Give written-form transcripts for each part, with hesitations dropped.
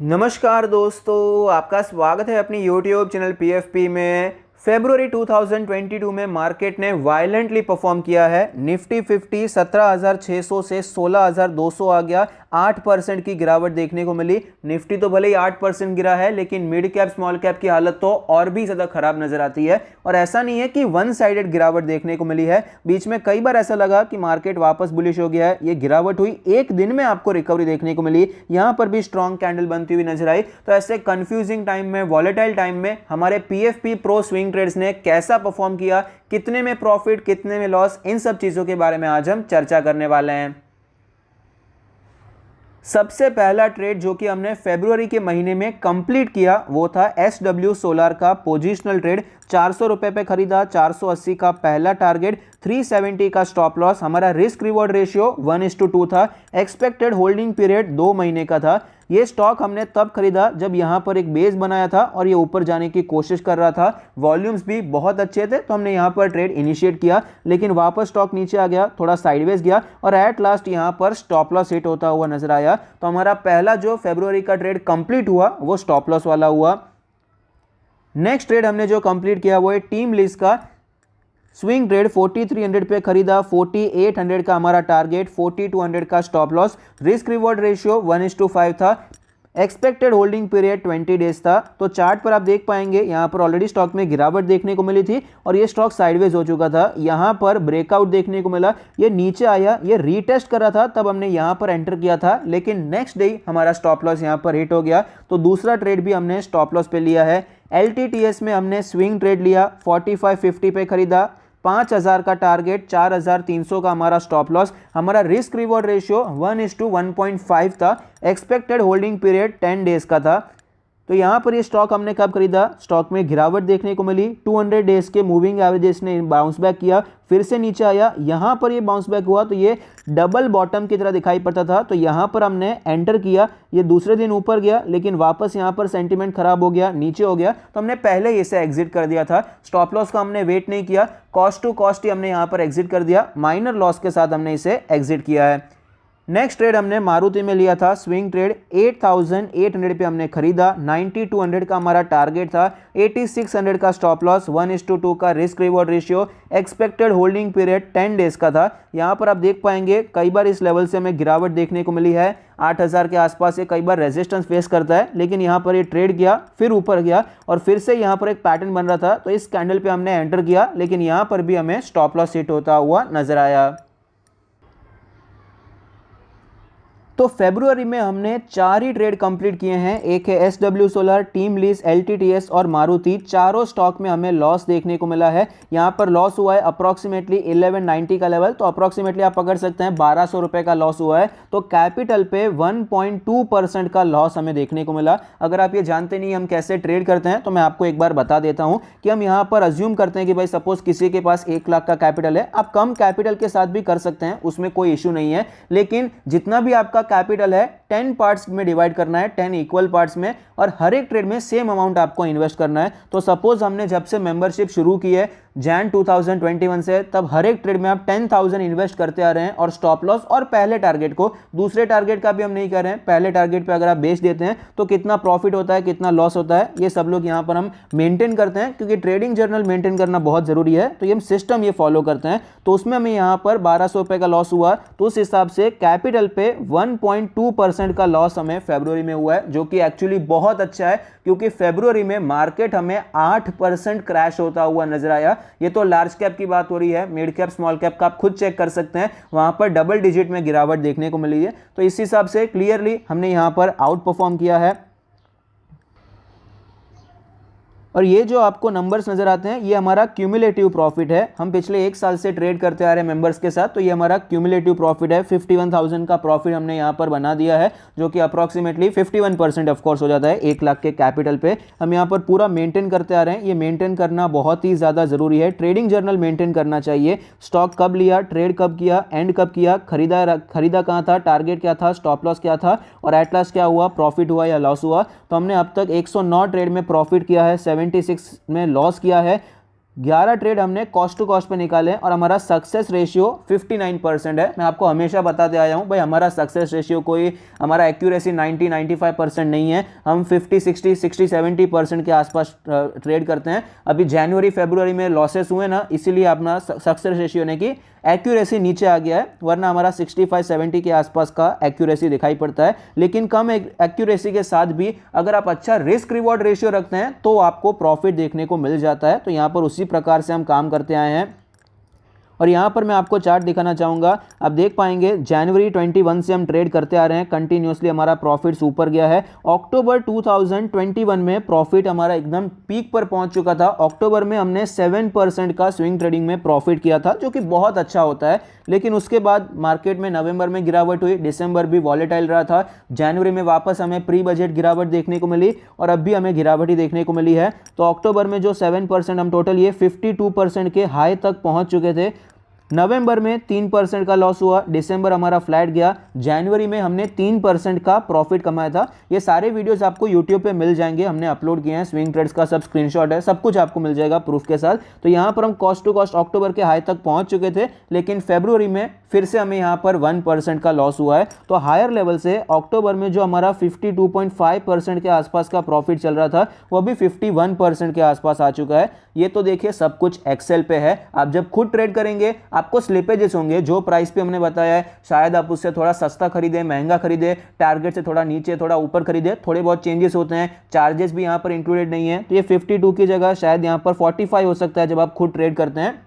नमस्कार दोस्तों, आपका स्वागत है अपनी YouTube चैनल PFP में। फरवरी 2022 में मार्केट ने वायलेंटली परफॉर्म किया है। निफ्टी 50 17,600 से 16,200 आ गया। 8% की गिरावट देखने को मिली। निफ्टी तो भले ही 8% गिरा है, लेकिन मिड कैप स्मॉल कैप की हालत तो और भी ज़्यादा खराब नजर आती है। और ऐसा नहीं है कि वन साइडेड गिरावट देखने को मिली है। बीच में कई बार ऐसा लगा कि मार्केट वापस बुलिश हो गया है। ये गिरावट हुई, एक दिन में आपको रिकवरी देखने को मिली। यहां पर भी स्ट्रॉन्ग कैंडल बनती हुई नजर आई। तो ऐसे कंफ्यूजिंग टाइम में, वॉलेटाइल टाइम में हमारे PFP प्रो स्विंग ट्रेड्स ने कैसा परफॉर्म किया, कितने में प्रॉफिट, कितने में लॉस, इन सब चीजों के बारे में आज हम चर्चा करने वाले हैं। सबसे पहला ट्रेड जो कि हमने फरवरी के महीने में कंप्लीट किया वो था SW सोलार का पोजिशनल ट्रेड। 400 रुपए पे खरीदा, 480 का पहला टारगेट, 370 का स्टॉप लॉस। हमारा रिस्क रिवॉर्ड रेशियो 1:2 था। एक्सपेक्टेड होल्डिंग पीरियड 2 महीने का था। ये स्टॉक हमने तब खरीदा जब यहां पर एक बेस बनाया था और ये ऊपर जाने की कोशिश कर रहा था। वॉल्यूम्स भी बहुत अच्छे थे, तो हमने यहां पर ट्रेड इनिशिएट किया, लेकिन वापस स्टॉक नीचे आ गया, थोड़ा साइडवेज गया और एट लास्ट यहां पर स्टॉप लॉस हिट होता हुआ नजर आया। तो हमारा पहला जो फरवरी का ट्रेड कंप्लीट हुआ वो स्टॉप लॉस वाला हुआ। नेक्स्ट ट्रेड हमने जो कंप्लीट किया वो है टीम लीज का स्विंग ट्रेड। 4300 पे खरीदा, 4800 का हमारा टारगेट, 4200 का stop loss. Risk reward ratio 1:5 था। एक्सपेक्टेड होल्डिंग पीरियड 20 डेज था। तो चार्ट पर आप देख पाएंगे यहां पर ऑलरेडी स्टॉक में गिरावट देखने को मिली थी और ये स्टॉक साइडवेज हो चुका था। यहां पर ब्रेकआउट देखने को मिला, ये नीचे आया, ये रीटेस्ट कर रहा था, तब हमने यहां पर एंटर किया था, लेकिन नेक्स्ट डे हमारा स्टॉप लॉस यहां पर हिट हो गया। तो दूसरा ट्रेड भी हमने स्टॉप लॉस पे लिया है। LTTS में हमने स्विंग ट्रेड लिया, 4550 पे खरीदा, 5000 का टारगेट, 4300 का हमारा स्टॉप लॉस। हमारा रिस्क रिवॉर्ड रेशियो 1:1.5 था। एक्सपेक्टेड होल्डिंग पीरियड 10 डेज का था। तो यहां पर ये स्टॉक हमने कब खरीदा, स्टॉक में गिरावट देखने को मिली, 200 डेज के मूविंग एवरेजेस ने बाउंस बैक किया, फिर से नीचे आया, यहां पर ये बाउंस बैक हुआ तो ये डबल बॉटम की तरह दिखाई पड़ता था। तो यहां पर हमने एंटर किया, ये दूसरे दिन ऊपर गया, लेकिन वापस यहां पर सेंटीमेंट खराब हो गया, नीचे हो गया, तो हमने पहले ही इसे एग्जिट कर दिया था। स्टॉप लॉस का हमने वेट नहीं किया, कॉस्ट टू कॉस्ट ही हमने यहां पर एग्जिट कर दिया, माइनर लॉस के साथ हमने इसे एग्जिट किया है। नेक्स्ट ट्रेड हमने मारुति में लिया था, स्विंग ट्रेड। 8800 पे हमने खरीदा, 9200 का हमारा टारगेट था, 8600 का स्टॉप लॉस, 1:2 का risk reward ratio. Expected holding period 10 days का था। यहां पर आप देख पाएंगे कई बार इस लेवल से हमें गिरावट देखने को मिली है। 8000 के आसपास ये कई बार रेजिस्टेंस फेस करता है, लेकिन यहां पर ये ट्रेड किया, फिर ऊपर गया और फिर से यहां पर एक पैटर्न बन रहा था, तो इस कैंडल पे हमने एंटर किया, लेकिन यहां पर भी हमें स्टॉप लॉस हिट होता हुआ नजर आया। तो फरवरी में हमने 4 ही ट्रेड कंप्लीट किए हैं। एक है SW solar, team lease, LTTS और मारुति। चारों स्टॉक में हमें लॉस देखने को मिला है। यहां पर लॉस हुआ है अप्रोक्सीमेटली 1190 का लेवल, तो अप्रोक्सीमेटली आप पकड़ सकते हैं 1200 रुपए का लॉस हुआ है। तो कैपिटल पे 1.2% का लॉस हमें देखने को मिला। अगर आप ये जानते नहीं हम कैसे ट्रेड करते हैं, तो मैं आपको एक बार बता देता हूं कि हम यहां पर अज्यूम करते हैं कि भाई सपोज किसी के पास 1 लाख का कैपिटल है, आप कम कैपिटल के साथ भी कर सकते हैं, उसमें कोई इश्यू नहीं है, लेकिन जितना भी आपका कैपिटल है 10 पार्ट्स में डिवाइड करना है, 10 इक्वल पार्ट्स में, और हर एक ट्रेड में सेम अमाउंट आपको इन्वेस्ट करना है। तो सपोज हमने जब से मेंबरशिप शुरू की है जैन 2021 से, तब हर एक ट्रेड में आप 10,000 इन्वेस्ट करते आ रहे हैं, और स्टॉप लॉस और पहले टारगेट को, दूसरे टारगेट का भी हम नहीं कर रहे हैं, पहले टारगेट पे अगर आप बेच देते हैं तो कितना प्रॉफिट होता है, कितना लॉस होता है, ये सब लोग यहां पर हम मेंटेन करते हैं, क्योंकि ट्रेडिंग जर्नल मेंटेन करना बहुत जरूरी है। तो ये हम सिस्टम ये फॉलो करते हैं। तो उसमें हमें यहां पर 1200 रुपए का लॉस हुआ, तो उस हिसाब से कैपिटल पे 1.2% का लॉस हमें फरवरी में हुआ है, जो कि एक्चुअली बहुत अच्छा है, क्योंकि फरवरी में मार्केट हमें 8% क्रैश होता हुआ नजर आया। ये तो लार्ज कैप की बात हो रही है, मिड कैप स्मॉल कैप का आप खुद चेक कर सकते हैं, वहां पर डबल डिजिट में गिरावट देखने को मिली है। तो इस हिसाब से क्लियरली हमने यहां पर आउट परफॉर्म किया है। और ये जो आपको नंबर्स नजर आते हैं, ये हमारा क्यूमुलेटिव प्रॉफिट है। हम पिछले 1 साल से ट्रेड करते आ रहे हैं मेंबर्स के साथ, तो ये हमारा क्यूमुलेटिव प्रॉफिट है। 51,000 का प्रॉफिट हमने यहाँ पर बना दिया है, जो कि अप्रोक्सीमेटली 51% ऑफकोर्स हो जाता है 1 लाख के कैपिटल पे। हम यहाँ पर पूरा मेंटेन करते आ रहे हैं। ये मेंटेन करना बहुत ही ज़्यादा ज़रूरी है। ट्रेडिंग जर्नल मेंटेन करना चाहिए। स्टॉक कब लिया, ट्रेड कब किया, एंड कब किया, खरीदा कहाँ था, टारगेट क्या था, स्टॉप लॉस क्या था, और एट लास्ट क्या हुआ, प्रॉफिट हुआ या लॉस हुआ। तो हमने अब तक 109 ट्रेड में प्रॉफिट किया है, 76 में लॉस किया है। 11 ट्रेड हमने कॉस्ट टू कॉस्ट पे निकाले और हमारा सक्सेस रेशियो 59% है। मैं आपको हमेशा बताते आया हूँ भाई, हमारा सक्सेस रेशियो कोई, हमारा एक्यूरेसी 90-95% नहीं है। हम 50-60-70% के आसपास ट्रेड करते हैं। अभी जनवरी फरवरी में लॉसेस हुए ना, इसीलिए अपना सक्सेस रेशियो ने की एक्यूरेसी नीचे आ गया है, वरना हमारा 65-70 के आसपास का एक्यूरेसी दिखाई पड़ता है। लेकिन कम एक्यूरेसी के साथ भी अगर आप अच्छा रिस्क रिवॉर्ड रेशियो रखते हैं तो आपको प्रॉफिट देखने को मिल जाता है। तो यहाँ पर उसी प्रकार से हम काम करते आए हैं। और यहाँ पर मैं आपको चार्ट दिखाना चाहूँगा, आप देख पाएंगे जनवरी 21 से हम ट्रेड करते आ रहे हैं, कंटिन्यूसली हमारा प्रॉफिट्स ऊपर गया है। अक्टूबर 2021 में प्रॉफिट हमारा एकदम पीक पर पहुँच चुका था। अक्टूबर में हमने 7% का स्विंग ट्रेडिंग में प्रॉफिट किया था, जो कि बहुत अच्छा होता है। लेकिन उसके बाद मार्केट में नवंबर में गिरावट हुई, दिसंबर भी वॉलेटाइल रहा था, जनवरी में वापस हमें प्री बजट गिरावट देखने को मिली और अब भी हमें गिरावट ही देखने को मिली है। तो अक्टूबर में जो 7% हम टोटल ये 52% के हाई तक पहुंच चुके थे। नवंबर में 3% का लॉस हुआ, दिसंबर हमारा फ्लैट गया, जनवरी में हमने 3% का प्रॉफिट कमाया था। ये सारे वीडियोस आपको यूट्यूब पे मिल जाएंगे, हमने अपलोड किए हैं, स्विंग ट्रेड्स का सब स्क्रीनशॉट है, सब कुछ आपको मिल जाएगा प्रूफ के साथ। तो यहाँ पर हम कॉस्ट टू कॉस्ट अक्टूबर के हाई तक पहुंच चुके थे, लेकिन फरवरी में फिर से हमें यहाँ पर 1% का लॉस हुआ है। तो हायर लेवल से अक्टूबर में जो हमारा 52.5% के आसपास का प्रॉफिट चल रहा था, वो अभी 51% के आसपास आ चुका है। ये तो देखिए सब कुछ एक्सेल पे है। आप जब खुद ट्रेड करेंगे आपको स्लिपेजेस होंगे, जो प्राइस पे हमने बताया है शायद आप उससे थोड़ा सस्ता खरीदे, महंगा खरीदे, टारगेट से थोड़ा नीचे थोड़ा ऊपर खरीदे, थोड़े बहुत चेंजेस होते हैं। चार्जेस भी यहाँ पर इंक्लूडेड नहीं है, तो ये 52 की जगह शायद यहाँ पर 45 हो सकता है जब आप खुद ट्रेड करते हैं।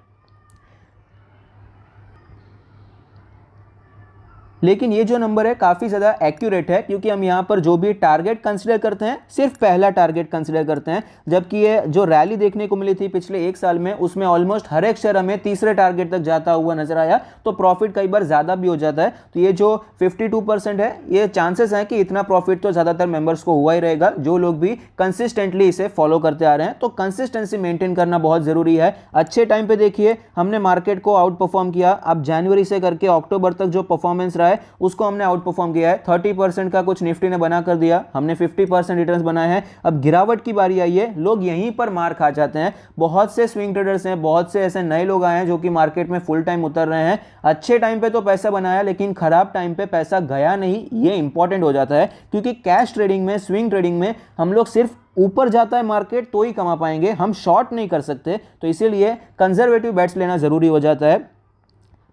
लेकिन ये जो नंबर है काफ़ी ज़्यादा एक्यूरेट है, क्योंकि हम यहाँ पर जो भी टारगेट कंसीडर करते हैं सिर्फ पहला टारगेट कंसीडर करते हैं। जबकि ये जो रैली देखने को मिली थी पिछले एक साल में, उसमें ऑलमोस्ट हर एक शेयर हमें तीसरे टारगेट तक जाता हुआ नजर आया, तो प्रॉफिट कई बार ज़्यादा भी हो जाता है। तो ये जो 52% है, ये चांसेस हैं कि इतना प्रॉफिट तो ज़्यादातर मेंबर्स को हुआ ही रहेगा, जो लोग भी कंसिस्टेंटली इसे फॉलो करते आ रहे हैं। तो कंसिस्टेंसी मेंटेन करना बहुत ज़रूरी है। अच्छे टाइम पर देखिए हमने मार्केट को आउट परफॉर्म किया। अब जनवरी से करके अक्टूबर तक जो परफॉर्मेंस रहा है उसको हमने आउट परफॉर्म किया है। 30% का कुछ निफ्टी ने बना कर दिया, हमने 50% रिटर्न्स बनाए हैं। अब गिरावट की बारी आई है, लोग यहीं पर मार खा जाते हैं। बहुत से स्विंग ट्रेडर्स हैं, बहुत से ऐसे नए लोग आए हैं जो कि मार्केट में फुल टाइम उतर रहे हैं। अच्छे टाइम पे तो पैसा बनाया, लेकिन खराब टाइम पे पैसा गया नहीं, ये इंपॉर्टेंट हो जाता है। क्योंकि कैश ट्रेडिंग में, स्विंग ट्रेडिंग में हम लोग सिर्फ ऊपर जाता है मार्केट तो ही कमा पाएंगे, हम शॉर्ट नहीं कर सकते। तो इसीलिए कंजर्वेटिव बेट्स लेना जरूरी हो जाता है।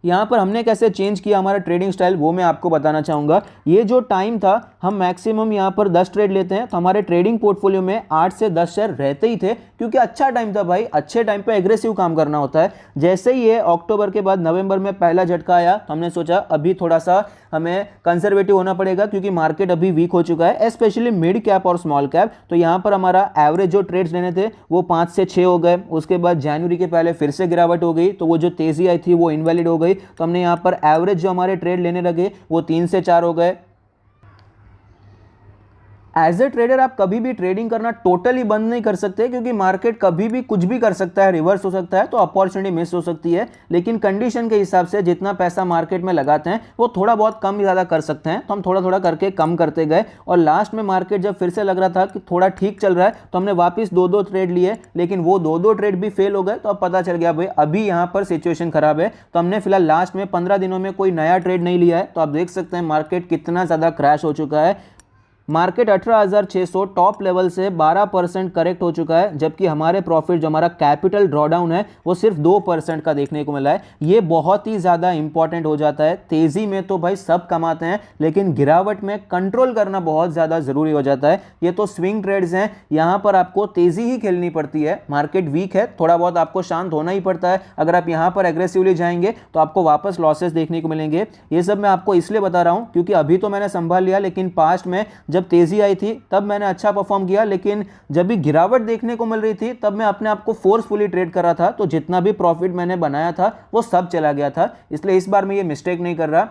यहाँ पर हमने कैसे चेंज किया हमारा ट्रेडिंग स्टाइल, वो मैं आपको बताना चाहूँगा। ये जो टाइम था, हम मैक्सिमम यहाँ पर 10 ट्रेड लेते हैं, तो हमारे ट्रेडिंग पोर्टफोलियो में 8 से 10 शेयर रहते ही थे, क्योंकि अच्छा टाइम था भाई। अच्छे टाइम पे एग्रेसिव काम करना होता है। जैसे ही ये अक्टूबर के बाद नवंबर में पहला झटका आया, तो हमने सोचा अभी थोड़ा सा हमें कंजर्वेटिव होना पड़ेगा, क्योंकि मार्केट अभी वीक हो चुका है, स्पेशली मिड कैप और स्मॉल कैप। तो यहाँ पर हमारा एवरेज जो ट्रेड्स लेने थे वो 5 से 6 हो गए। उसके बाद जनवरी के पहले फिर से गिरावट हो गई, तो वो जो तेजी आई थी वो इनवैलिड हो गई। तो हमने यहाँ पर एवरेज जो हमारे ट्रेड लेने लगे वो 3 से 4 हो गए। एज ए ट्रेडर आप कभी भी ट्रेडिंग करना टोटली बंद नहीं कर सकते, क्योंकि मार्केट कभी भी कुछ भी कर सकता है, रिवर्स हो सकता है, तो अपॉर्चुनिटी मिस हो सकती है। लेकिन कंडीशन के हिसाब से जितना पैसा मार्केट में लगाते हैं वो थोड़ा बहुत कम ज़्यादा कर सकते हैं। तो हम थोड़ा थोड़ा करके कम करते गए, और लास्ट में मार्केट जब फिर से लग रहा था कि थोड़ा ठीक चल रहा है, तो हमने वापस 2-2 ट्रेड लिए। लेकिन वो 2-2 ट्रेड भी फेल हो गए। तो अब पता चल गया भाई अभी यहाँ पर सिचुएशन खराब है। तो हमने फिलहाल लास्ट में 15 दिनों में कोई नया ट्रेड नहीं लिया है। तो आप देख सकते हैं मार्केट कितना ज़्यादा क्रैश हो चुका है। मार्केट 18,600 टॉप लेवल से 12% करेक्ट हो चुका है, जबकि हमारे प्रॉफिट जो हमारा कैपिटल ड्रॉडाउन है वो सिर्फ 2% का देखने को मिला है। ये बहुत ही ज़्यादा इंपॉर्टेंट हो जाता है। तेज़ी में तो भाई सब कमाते हैं, लेकिन गिरावट में कंट्रोल करना बहुत ज़्यादा ज़रूरी हो जाता है। ये तो स्विंग ट्रेड्स हैं, यहाँ पर आपको तेज़ी ही खेलनी पड़ती है। मार्केट वीक है, थोड़ा बहुत आपको शांत होना ही पड़ता है। अगर आप यहाँ पर एग्रेसिवली जाएंगे तो आपको वापस लॉसेस देखने को मिलेंगे। ये सब मैं आपको इसलिए बता रहा हूँ क्योंकि अभी तो मैंने संभाल लिया, लेकिन पास्ट में जब तेजी आई थी तब मैंने अच्छा परफॉर्म किया। लेकिन जब भी गिरावट देखने को मिल रही थी तब मैं अपने आप को फोर्सफुली ट्रेड कर रहा था, तो जितना भी प्रॉफिट मैंने बनाया था वो सब चला गया था। इसलिए इस बार मैं ये मिस्टेक नहीं कर रहा।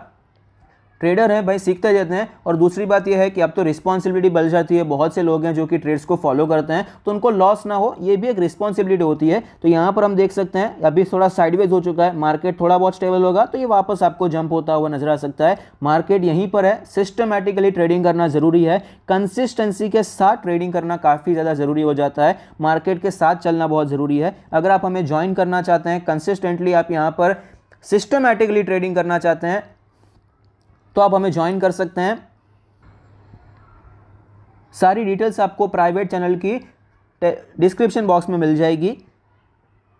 ट्रेडर हैं भाई, सीखते रहते हैं। और दूसरी बात यह है कि अब तो रिस्पॉन्सिबिलिटी बढ़ जाती है, बहुत से लोग हैं जो कि ट्रेड्स को फॉलो करते हैं, तो उनको लॉस ना हो ये भी एक रिस्पॉन्सिबिलिटी होती है। तो यहाँ पर हम देख सकते हैं अभी थोड़ा साइडवेज हो चुका है, मार्केट थोड़ा बहुत स्टेबल होगा तो ये वापस आपको जंप होता हुआ नजर आ सकता है। मार्केट यहीं पर है, सिस्टमैटिकली ट्रेडिंग करना जरूरी है, कंसिस्टेंसी के साथ ट्रेडिंग करना काफ़ी ज़्यादा ज़रूरी हो जाता है, मार्केट के साथ चलना बहुत ज़रूरी है। अगर आप हमें ज्वाइन करना चाहते हैं, कंसिस्टेंटली आप यहाँ पर सिस्टमैटिकली ट्रेडिंग करना चाहते हैं तो आप हमें ज्वाइन कर सकते हैं। सारी डिटेल्स आपको प्राइवेट चैनल की डिस्क्रिप्शन बॉक्स में मिल जाएगी।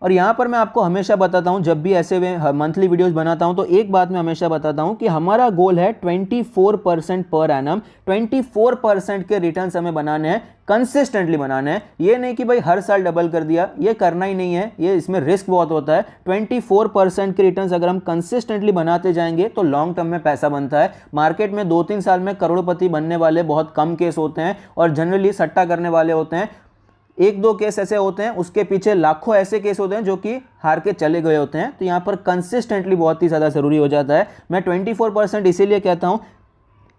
और यहाँ पर मैं आपको हमेशा बताता हूँ, जब भी ऐसे मंथली वीडियोस बनाता हूँ तो एक बात मैं हमेशा बताता हूँ कि हमारा गोल है 24% पर एनम, 24% के रिटर्न्स हमें बनाने हैं, कंसिस्टेंटली बनाने हैं। ये नहीं कि भाई हर साल डबल कर दिया, ये करना ही नहीं है, ये इसमें रिस्क बहुत होता है। 24% के रिटर्न्स अगर हम कंसिस्टेंटली बनाते जाएंगे तो लॉन्ग टर्म में पैसा बनता है। मार्केट में 2-3 साल में करोड़पति बनने वाले बहुत कम केस होते हैं और जनरली सट्टा करने वाले होते हैं। 1-2 केस ऐसे होते हैं, उसके पीछे लाखों ऐसे केस होते हैं जो कि हार के चले गए होते हैं। तो यहाँ पर कंसिस्टेंटली बहुत ही ज़्यादा ज़रूरी हो जाता है। मैं 24% इसीलिए कहता हूँ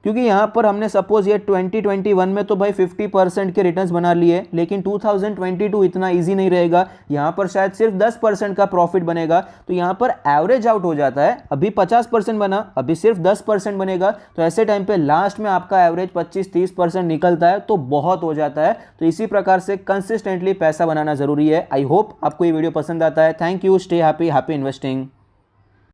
क्योंकि यहाँ पर हमने सपोज ये 2021 में तो भाई 50% के रिटर्न्स बना लिए, लेकिन 2022 इतना इजी नहीं रहेगा, यहाँ पर शायद सिर्फ 10% का प्रॉफिट बनेगा। तो यहाँ पर एवरेज आउट हो जाता है, अभी 50% बना, अभी सिर्फ 10% बनेगा, तो ऐसे टाइम पे लास्ट में आपका एवरेज 25-30% निकलता है तो बहुत हो जाता है। तो इसी प्रकार से कंसिस्टेंटली पैसा बनाना जरूरी है। आई होप आपको ये वीडियो पसंद आता है। Thank you, stay happy, happy investing.